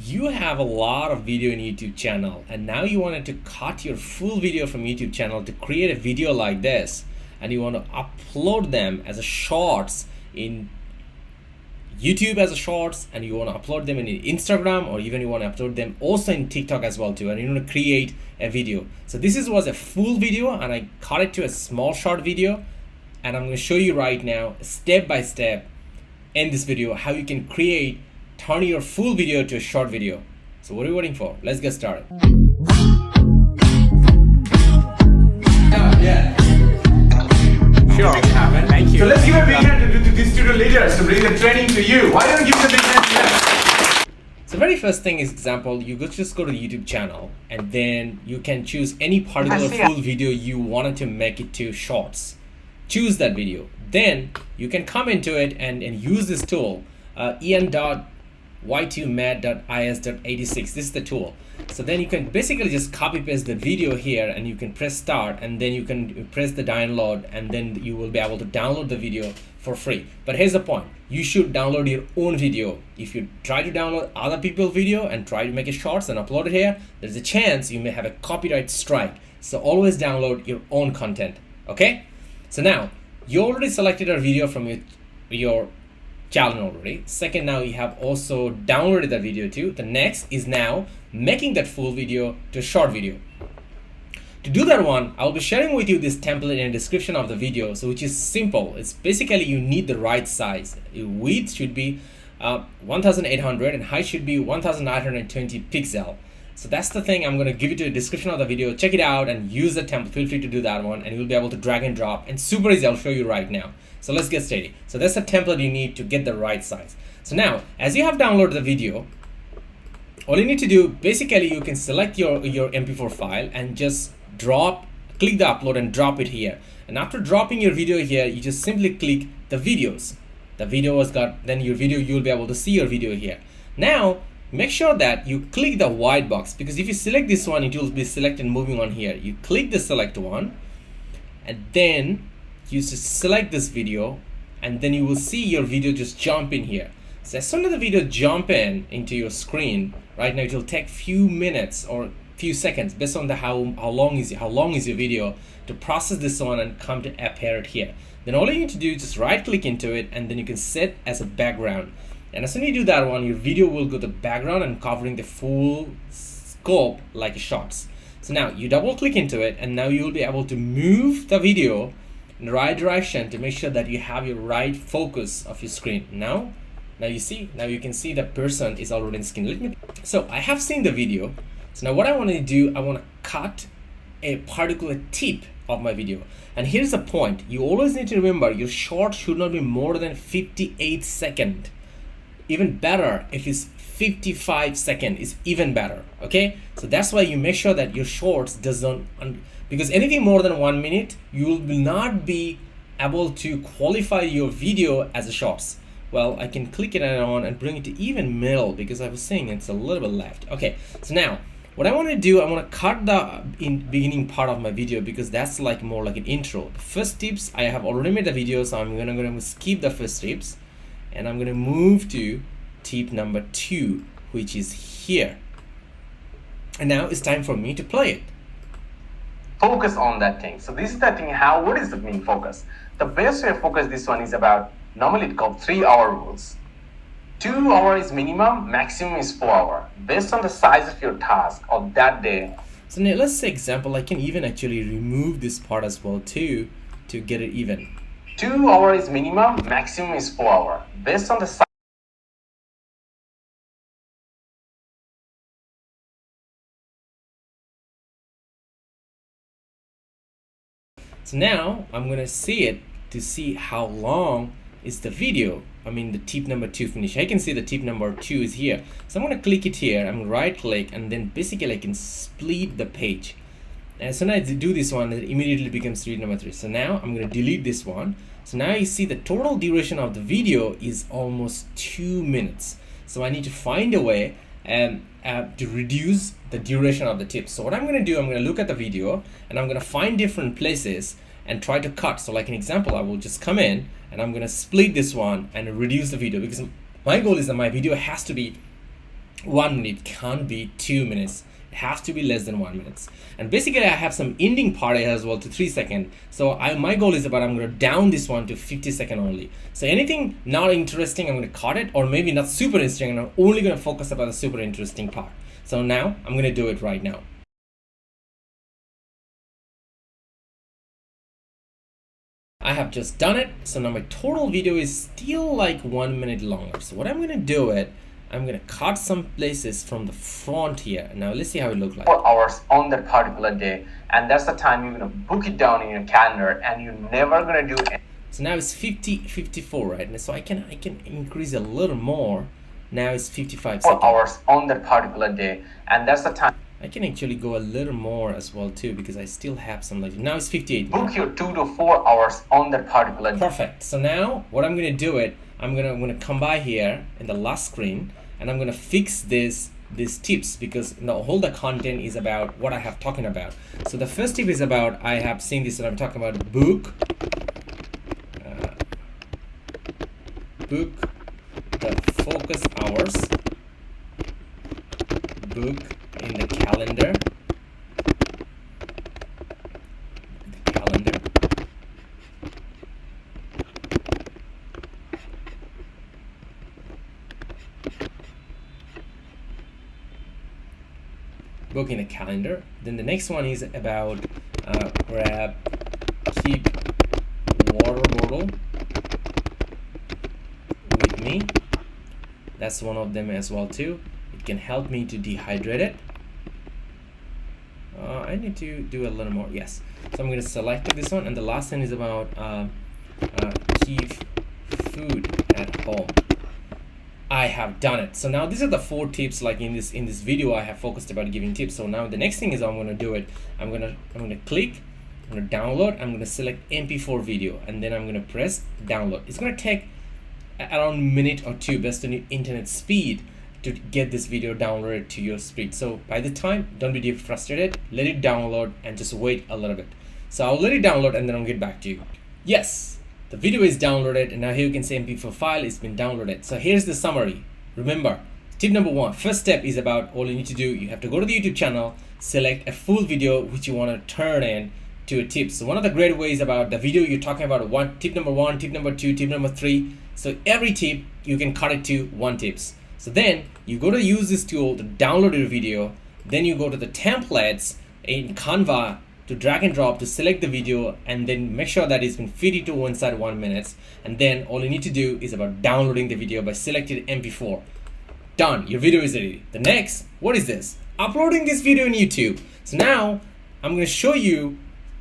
you have a lot of video in YouTube channel and now you wanted to cut your full video from YouTube channel to create a video like this, and you want to upload them as a shorts in YouTube as a shorts, and you want to upload them in Instagram, or even you want to upload them also in TikTok as well too, and you want to create a video. So this was a full video and I cut it to a small short video, and I'm going to show you right now step by step in this video how you can turn your full video to a short video. So what are you waiting for? Let's get started. Yeah. Sure. Thank you. So let's give a big hand to these student leaders to bring the training to you. Why don't you give a big hand to them? So very first thing is example, you just go to the YouTube channel and then you can choose any particular full video you wanted to make it to shorts. Choose that video. Then you can come into it and use this tool, en.y2mat.is.86. This is the tool. So then you can basically just copy paste the video here and you can press start, and then you can press the download, and then you will be able to download the video for free. But here's the point, you should download your own video. If you try to download other people's video and try to make it shorts and upload it here, there's a chance you may have a copyright strike. So always download your own content, okay? So now you already selected a video from your channel already. Second, now you have also downloaded the video too. The next is now making that full video to a short video. To do that one, I'll be sharing with you this template in the description of the video, so which is simple. It's basically you need the right size. Your width should be 1800 and height should be 1920 pixel. So that's the thing. I'm going to give it to the description of the video. Check it out and use the template. Feel free to do that one, and you'll be able to drag and drop, and super easy. I'll show you right now. So let's get started. So that's the template you need to get the right size. So now, as you have downloaded the video, all you need to do, basically you can select your MP4 file and just click the upload and drop it here. And after dropping your video here, you just simply click the videos. The video then your video, you'll be able to see your video here. Now, make sure that you click the white box, because if you select this one, it will be selected moving on here. You click the select one, and then you just select this video, and then you will see your video just jump in here. So as soon as the video jump into your screen, right now it will take few minutes or few seconds based on how long is your video to process this one and come to appear it here. Then all you need to do is just right click into it, and then you can set as a background. And as soon as you do that one, your video will go to background and covering the full scope like shorts. So now you double click into it, and now you will be able to move the video in the right direction to make sure that you have your right focus of your screen. Now you can see the person is already in screen. So I have seen the video. So now what I want to do, I want to cut a particular tip of my video. And here's the point, you always need to remember your short should not be more than 58 seconds. Even better if it's 55 seconds is even better, okay? So that's why you make sure that your shorts doesn't, because anything more than 1 minute, you will not be able to qualify your video as a shorts. Well, I can click it on and bring it to even middle, because I was saying it's a little bit left. Okay, so now what I want to do, I want to cut the beginning part of my video, because that's like more like an intro. The first tips, I have already made the video, so I'm gonna skip the first tips, and I'm gonna move to tip number 2, which is here. And now it's time for me to play it. Focus on that thing. So this is the thing, what does it mean focus? The best way to focus this one is about, normally it's called 3-hour rules. 2 hours is minimum, maximum is 4 hours, based on the size of your task of that day. So now let's say example, I can even actually remove this part as well too, to get it even. 2 hours is minimum, maximum is 4 hours, based on the size. So now I'm gonna see it to see how long is the video. I mean the tip number 2 finish. I can see the tip number 2 is here. So I'm gonna click it here. I'm gonna right click, and then basically I can split the page. And so now I do this one, it immediately becomes tip number 3. So now I'm gonna delete this one. So now you see the total duration of the video is almost 2 minutes. So I need to find a way to reduce the duration of the tips. So what I'm going to do, I'm going to look at the video and I'm going to find different places and try to cut. So like an example, I will just come in and I'm going to split this one and reduce the video, because my goal is that my video has to be 1 minute, can't be 2 minutes. It has to be less than 1 minute. And basically I have some ending part here as well to 3 seconds. So my goal is about, I'm going to down this one to 50 seconds only. So anything not interesting, I'm going to cut it, or maybe not super interesting, and I'm only going to focus about the super interesting part. So now I'm going to do it right now. I have just done it. So now my total video is still like 1 minute longer. So what I'm going to do it, I'm going to cut some places from the front here. Now let's see how it looks like. 4 hours on that particular day, and that's the time you're going to book it down in your calendar, and you're never going to do it. So now it's 54, right? And so I can increase a little more. Now it's 55 seconds. 4 hours on that particular day, and that's the time. I can actually go a little more as well too, because I still have some, like, now it's 58. Book your 2 to 4 hours on that particular day. Perfect. So now what I'm going to do it, I'm gonna come by here in the last screen, and I'm gonna fix these tips, because all the content is about what I have talking about. So the first tip is about, I have seen this, and I'm talking about book the focus hours, book in the calendar, book in the calendar. Then the next one is about keep water bottle with me. That's one of them as well too. It can help me to dehydrate it. I need to do a little more. Yes. So I'm going to select this one, and the last one is about keep food at home. I have done it. So now these are the 4 tips. Like in this video, I have focused about giving tips. So now the next thing is, I'm going to do it. I'm going to click. I'm going to download. I'm going to select MP4 video, and then I'm going to press download. It's going to take around a minute or 2 based on your internet speed to get this video downloaded to your speed. So by the time, don't be frustrated. Let it download and just wait a little bit. So I'll let it download, and then I'll get back to you. Yes. The video is downloaded, and now here you can say MP4 file has been downloaded. So here's the summary. Remember, tip number 1, first step is about, all you need to do, you have to go to the YouTube channel, select a full video which you want to turn in to a tip. So one of the great ways about the video you're talking about, tip number 1, tip number 2, tip number 3. So every tip you can cut it to 1 tips. So then you go to use this tool to download your video. Then you go to the templates in Canva to drag and drop to select the video, and then make sure that it's been fitted to one side 1 minute. And then all you need to do is about downloading the video by selecting MP4. Done, your video is ready. The next, what is this? Uploading this video on YouTube. So now I'm going to show you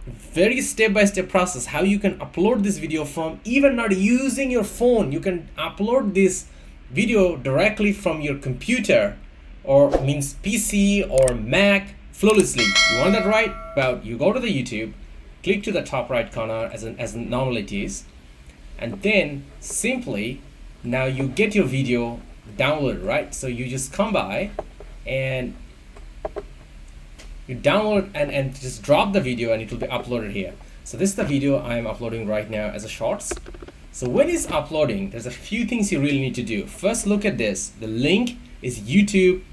very step-by-step process how you can upload this video from even not using your phone. You can upload this video directly from your computer, or means PC or Mac, flawlessly. You want that right? Well, you go to the YouTube, click to the top right corner as normal it is, and then simply now you get your video downloaded, right? So you just come by and you download and just drop the video, and it will be uploaded here. So this is the video I am uploading right now as a shorts. So when it's uploading, there's a few things you really need to do. First, look at this. The link is youtube.b.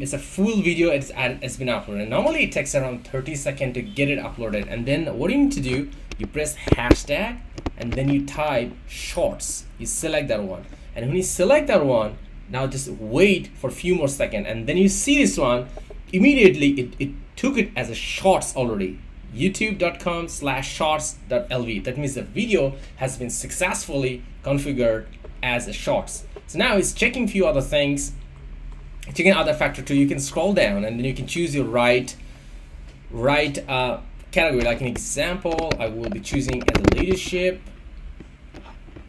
It's a full video. It's been uploaded. Normally it takes around 30 seconds to get it uploaded. And then what you need to do, you press hashtag, and then you type shorts. You select that one. And when you select that one, now just wait for a few more seconds. And then you see this one, immediately it took it as a shorts already. youtube.com/shorts.lv. That means the video has been successfully configured as a shorts. So now it's checking a few other things, checking other factor too. You can scroll down, and then you can choose your right category. Like an example, I will be choosing as a leadership.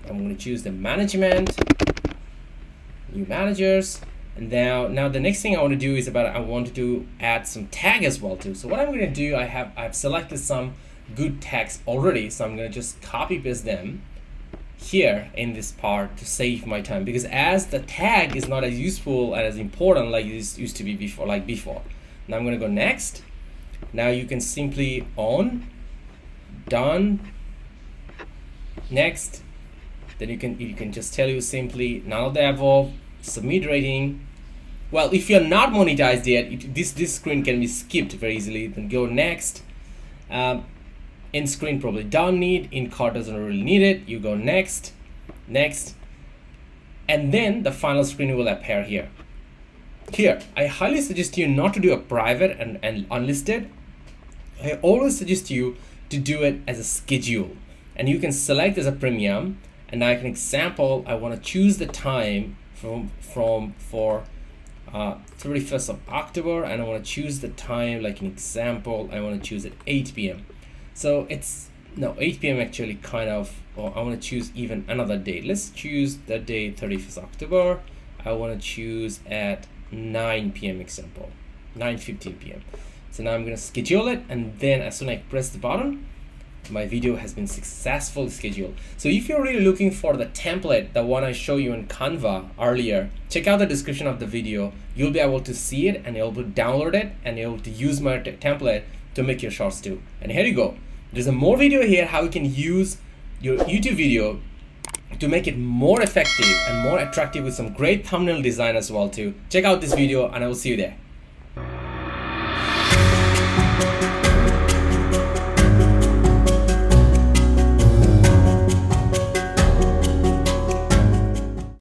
I'm going to choose the management, new managers. And now the next thing I want to do is I want to add some tag as well too. So what I'm going to do, I've selected some good tags already, so I'm going to just copy paste them here in this part to save my time, because as the tag is not as useful and as important like this used to be before. Now I'm going to go next. Now you can simply on, done, next. Then you can just tell you simply none of the above. submit rating. Well, if you're not monetized yet, this screen can be skipped very easily. Then go next. In screen probably don't need, in cart doesn't really need it. You go next, next, and then the final screen will appear here. Here, I highly suggest you not to do a private and unlisted. I always suggest you to do it as a schedule, and you can select as a premium. And like an example, I want to choose the time for 31st of October, and I want to choose the time, like an example, I want to choose at 8 p.m. So it's no 8 p.m. actually kind of, or I want to choose even another date. Let's choose the day 31st October. I want to choose at 9 p.m. example, 9:15 p.m. So now I'm going to schedule it, and then as soon as I press the button, my video has been successfully scheduled. So if you're really looking for the template, the one I showed you in Canva earlier, check out the description of the video. You'll be able to see it, and you'll be able to download it, and you'll be able to use my template to make your shorts too. And here you go. There's a more video here how you can use your YouTube video to make it more effective and more attractive with some great thumbnail design as well too. Check out this video, and I will see you there.